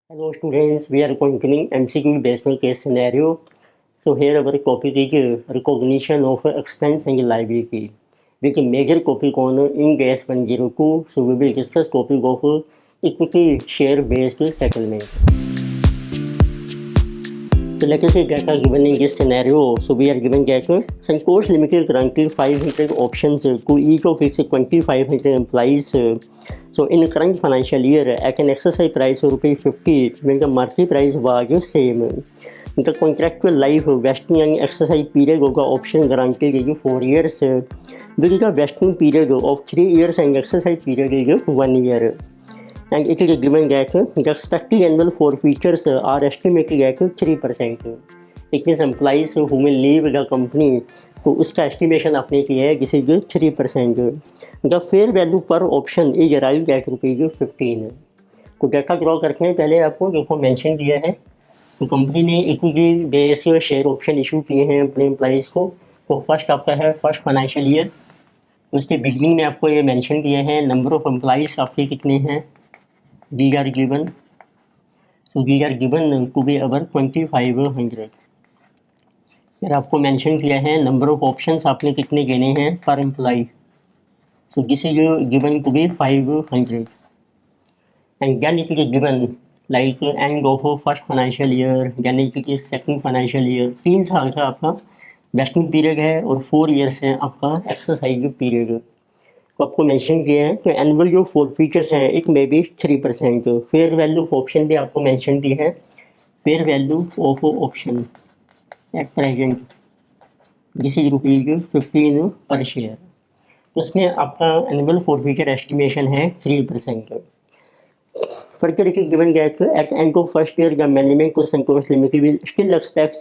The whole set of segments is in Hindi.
Hello students, we are continuing MCQ based on case scenario. So here our topic is recognition of expense and liability. With major topic on in case 102. So we will discuss topic of equity share based settlement. So like I say data given in this scenario, so we are given that Santosh Limited granted 500 options to each of its 2,500 employees. So in the current financial year, at an exercise price of ₹50, when the market price was same, the contractual life vesting and exercise period of the option granted is 4 years, with the vesting period of 3 years and exercise period is 1 year. And it is given that the expected annual forfeitures are estimated at 3%. It means employees who will leave the company, तो उसका estimation आपने किया है, this is 3%. The fair value per option is arrived at ₹15. तो डाटा ड्रॉ करते हैं पहले आपको जो मेंशन किया है. तो कंपनी ने equity base share option issue किए हैं अपने एम्प्लॉइज़ को. तो फर्स्ट आपका है फर्स्ट फाइनेंशियल ईयर. उसके बिगनिंग में आपको ये मेंशन किए हैं नंबर ऑफ एम्प्लॉइज़ आपके कितने हैं. These are given. So these are given to be our 2500. फिर आपको मेंशन किया है नंबर ऑफ ऑप्शंस आपने कितने गिने हैं पर employ. So this is given to be 500. And then it is given like end of first financial year, then it is second financial year. 3 साल का आपका वेस्टिंग पीरियड है और 4 ईयर्स है आपका एक्सरसाइज पीरियड. तो आपको मेंशन किया है कि एनुअल जो फॉरफीचर्स हैं it may be 3%. Fair value of option भी आपको मेंशन की है. Fair value of option at present this is ₹15 पर शेयर. उसमें आपका एनुअल फॉरफीचर एस्टिमेशन है 3%. Further, it is given that at the end of first year, the management of Santosh Limited will still expect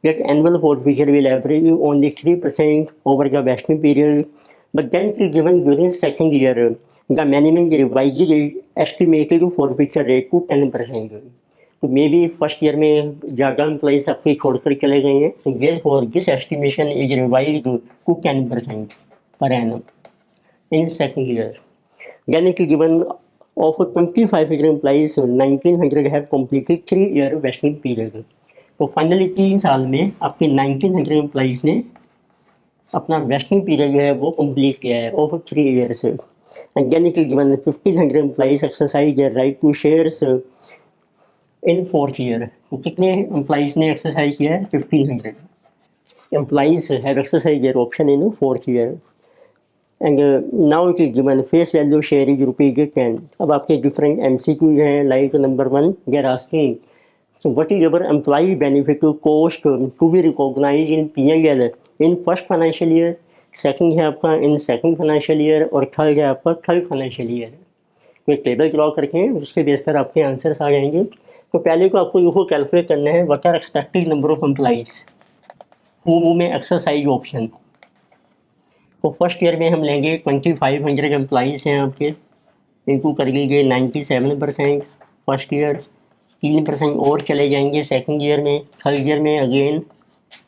that annual forfeiture will average only 3% over the vesting period. But then it is given during second year, the management revised the estimated forfeiture rate to 10%. तो मे बी फर्स्ट ईयर में ज़्यादा एम्प्लॉइज आपके छोड़कर चले गए हैं. तो therefore this estimation is revised to 10% per annum in second year. Then it is given of 2,500 employees, 1,900 have completed 3-year vesting period. तो फाइनली 3 साल में आपके 1,900 एम्प्लॉइज ने अपना वेस्टिंग पीरियड जो है वो कंप्लीट किया है of 3 years. And then it is given 1,500 employees exercise their right to shares in fourth year. तो कितने एम्प्लॉइज ने एक्सरसाइज किया है. 1,500 employees have exercise their option in fourth year. And now it is given face value share is ₹10. अब आपके डिफरेंट MCQ हैं. Like number 1 they are asking so what is our employee benefit cost to be recognized in P&L in first financial year, second है आपका इन सेकंड फाइनेंशियल ईयर और थर्ड है आपका थर्ड फाइनेंशियल ईयर. तो एक टेबल ड्रॉ करके उसके बेस पर आपके आंसर्स आ जाएंगे. तो पहले को आपको इसको कैलकुलेट करना है what are expected number of employees who may exercise option. तो फर्स्ट ईयर में हम लेंगे 2,500 एम्प्लॉइज़ हैं आपके, इनको कर लीजिए 97% फर्स्ट ईयर. 3% और चले जाएंगे सेकंड ईयर में. थर्ड ईयर में अगेन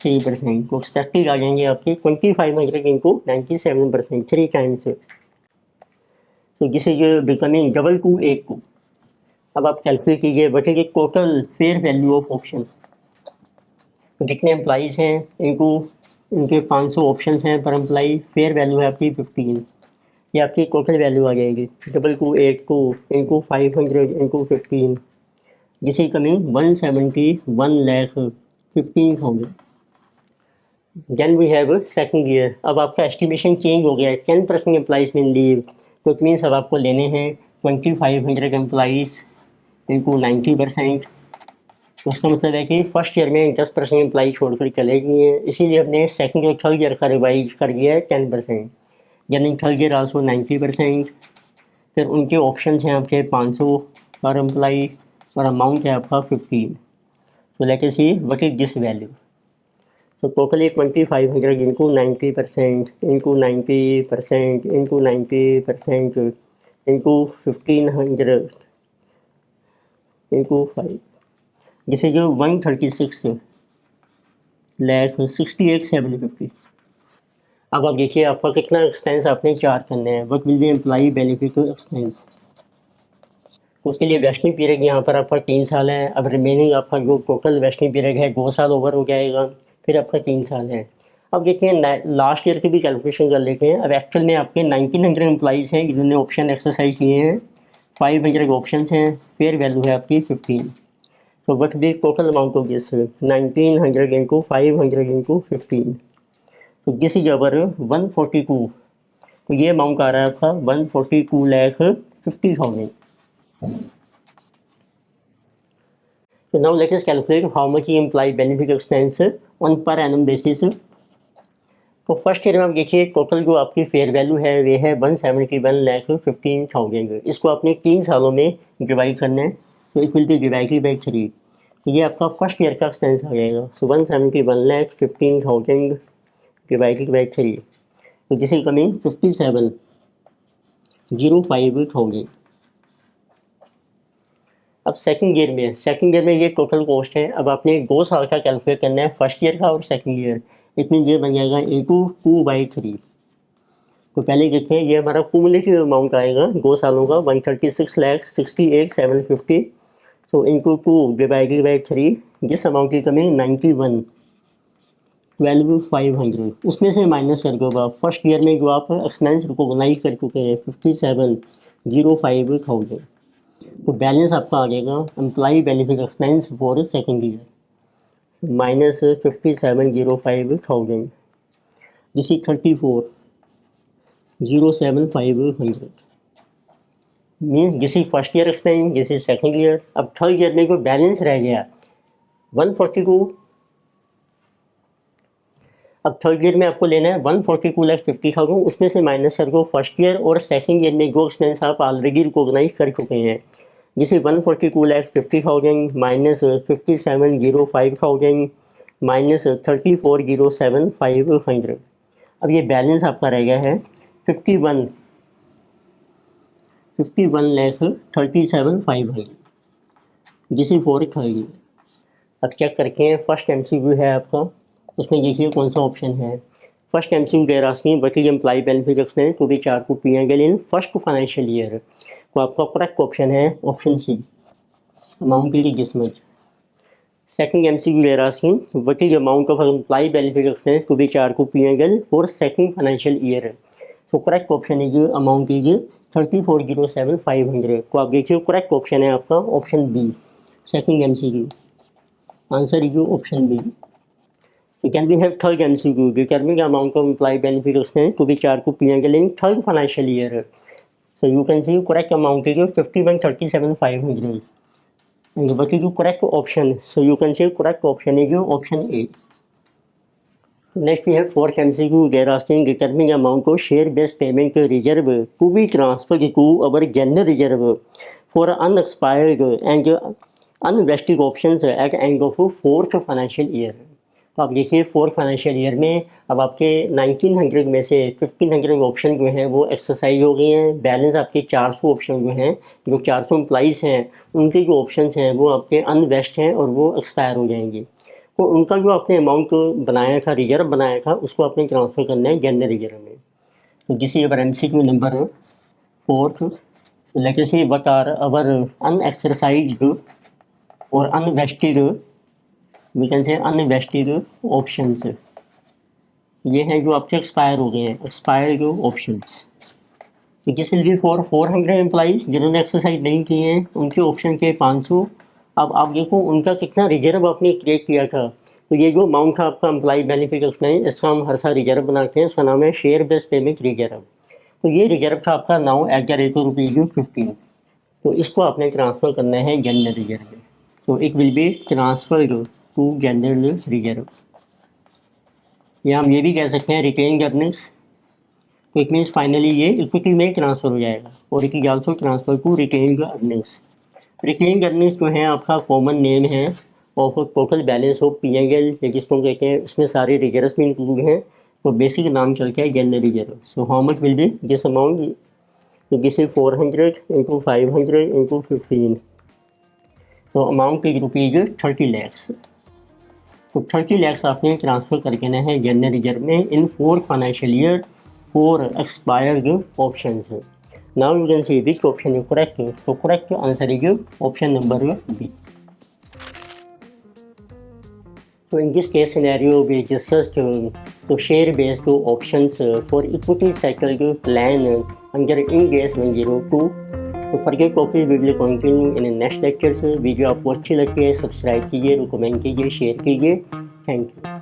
3%. तो एक्सपेक्टेड आ जाएंगे आपके 2,500 इंटू 97%, 3 टाइम्स. तो this is becoming double two 8. अब आप कैलकुलेट कीजिए what is total fair value of option. तो कितने एम्प्लॉइज़ हैं इंटू इनके 500 ऑप्शंस हैं पर एम्प्लॉई. फेयर वैल्यू है आपकी 15. ये आपकी टोटल वैल्यू आ जाएगी 2,282 into 500 into 15. This is coming 171,15,000. Then we have second year. अब आपका एस्टिमेशन चेंज हो गया है. 10% एम्प्लॉइज में लीव. तो इट मीन्स अब आपको लेने हैं 2,500 एम्प्लॉइज इनटू 90%. तो उसका मतलब है कि फर्स्ट ईयर में 10% एम्प्लॉई छोड़कर चले गए हैं, इसीलिए हमने सेकंड और थर्ड ईयर का रिवाइज कर दिया है 10%. यानी थर्ड ईयर आल्सो 90%. फिर उनके ऑप्शन हैं आपके 500 पर एम्प्लॉई और अमाउंट है आपका 15. तो let us see what is this value. तो totally 2,500 into 90% into 90% into 90% into 1,500 into 5. जैसे जो 136,68,750. अब आप देखिए आपका कितना एक्सपेंस आपने चार्ज करना है. What will be employee benefit expense. उसके लिए वेस्टिंग पीरियड यहाँ पर आपका 3 साल है। अब रिमेनिंग आपका जो टोटल वेस्टिंग पीरियड है 2 साल ओवर हो जाएगा, फिर आपका 3 साल है। अब देखिए लास्ट ईयर की भी कैलकुलेशन कर लेते हैं। अब एक्चुअल में आपके 1900 एम्प्लॉइज़ हैं जिन्होंने ऑप्शन एक्सरसाइज किए हैं, 500 ऑप्शन हैं, फेयर वैल्यू है आपकी 15। तो what be total amount of this 1900 into 500 into 15, तो दिस इज अवर 142। तो ये अमाउंट आ रहा है आपका 142,50,000। So now let us calculate how much you imply benefit expense on per annum basis। तो फर्स्ट ईयर में आप देखिए टोटल जो आपकी फेयर वैल्यू है वे है 171,15,000। इसको आपने 3 सालों में डिवाइड करना है, तो it will B divided by 3। तो ये आपका फर्स्ट ईयर का एक्सपेंस आ जाएगा। सो 171,15,000 डिवाइडेड बाई 3, तो दिस इज कमिंग 57,05,000। अब सेकंड ईयर में ये टोटल कॉस्ट है। अब आपने 2 साल का कैलकुलेट करना है, फर्स्ट ईयर का और सेकंड ईयर। इतनी ये बन जाएगा इंटू 2/3। तो पहले देखते हैं ये हमारा कुमुलेटिव अमाउंट आएगा 2 सालों का 136,68,750। So into 2 divided by 3, this amount की कमिंग 91,12,500। उसमें से माइनस कर दो आप फर्स्ट ईयर में जो आप एक्सपेंस रिकॉग्नाइज कर चुके हैं 57,05,000। तो बैलेंस आपका आ जाएगा employee benefit expense for second year minus 57,05,000, this is 34,07,500। Means this is first year expense, this is second year. अब थर्ड ईयर में जो बैलेंस रह गया 142। अब थर्ड ईयर में आपको लेना है 142,50,000, उसमें से माइनस कर दो फर्स्ट ईयर और सेकेंड ईयर में जो एक्सपेंस आप ऑलरेडी रिकॉग्नाइज कर चुके हैं। जिसे 142,50,000 माइनस 57,05,000 माइनस 34,07,500। अब ये बैलेंस आपका रह गया है 51,37,500, जिसे फॉर थर्ड ईयर। अब चेक करके हैं, फर्स्ट एमसीक्यू है आपका, उसमें देखिए कौन सा ऑप्शन है। First MCQ they're asking what is employ benefit expense to be charge to PNL in first financial year. तो आपका करेक्ट ऑप्शन है ऑप्शन सी, अमाउंट की this much. Second MCQ they're asking what is amount of employ benefit expense to be charge to PNL for second financial year. तो correct option is amount is 34,07,500। तो आप देखिए करेक्ट ऑप्शन है आपका option B, second MCQ. Answer is option B. Can we have third MCQ determine the amount of employee benefit expense to be charged to P&L in third financial year. So you can see correct amount is 51,37,500. And what is the correct option? So you can see correct option is option A. Next we have fourth MCQ. They are asking determine the amount of share based payment reserve to be transferred to our general reserve for unexpired and unvested options at end of fourth financial year. तो आप देखिए फोर्थ फाइनेंशियल ईयर में अब आपके 1900 में से 1500 ऑप्शन जो हैं वो एक्सरसाइज हो गए हैं। बैलेंस आपके 400 ऑप्शन जो हैं, जो 400 एम्प्लॉइज़ हैं उनके जो ऑप्शंस हैं वो आपके अनवेस्ट हैं और वो एक्सपायर हो जाएंगे। तो उनका जो आपने अमाउंट बनाया था, रिजर्व बनाया था, उसको आपने ट्रांसफ़र करना है जनरल रिजर्व में। तो this is our MCQ number fourth. Let us see what are our unexercised और unvested, we can say unvested options. ये हैं जो आपके एक्सपायर हो गए हैं, एक्सपायर्ड ऑप्शंस। तो this will be for 400 employees जिन्होंने एक्सरसाइज नहीं किए हैं, उनके ऑप्शन के 500। अब आप देखो उनका कितना रिजर्व आपने क्रिएट किया था। तो ये जो अमाउंट था आपका एम्प्लॉय बेनिफिट एक्सपेंस, इसका हम हर साल रिजर्व बनाते हैं, उसका नाम है शेयर बेस्ड पेमेंट रिजर्व। तो ये रिजर्व था आपका now at the rate of ₹15। तो इसको आपने ट्रांसफ़र करना है जनरल रिजर्व में। तो it will be transferred to general reserve, या हम ये भी कह सकते हैं रिटेन अर्निंग्स। तो इट मीन्स फाइनली ये इक्विटी में ट्रांसफ़र हो जाएगा और it is also transfer to retain earnings. Retain earnings जो है आपका कॉमन नेम है of total balance of PNL जिसको कहते हैं, उसमें सारे रिजर्व्स भी इंक्लूड हैं। तो बेसिक नाम चलता है general reserve. So how much will be this amount, तो दिस इज 400 इंटू 500 इंटू 15। तो अमाउंट इज रुपीज़ 30 लैक्स। तो 30 लैक्स आपने ट्रांसफ़र करके ना है जनरल रिजर्व में इन 4 फाइनेंशियल ईयर 4 एक्सपायर्ड ऑप्शन है। Now you can see which option is correct. So correct answer is option number B. So in this case scenario, we discussed the share-based options for equity cycle plan under Ind AS 102. तो further topic we will continue in next lecture से। वीडियो आपको अच्छी लगती है सब्सक्राइब कीजिए, रिकमेंड कीजिए, शेयर कीजिए। Thank you.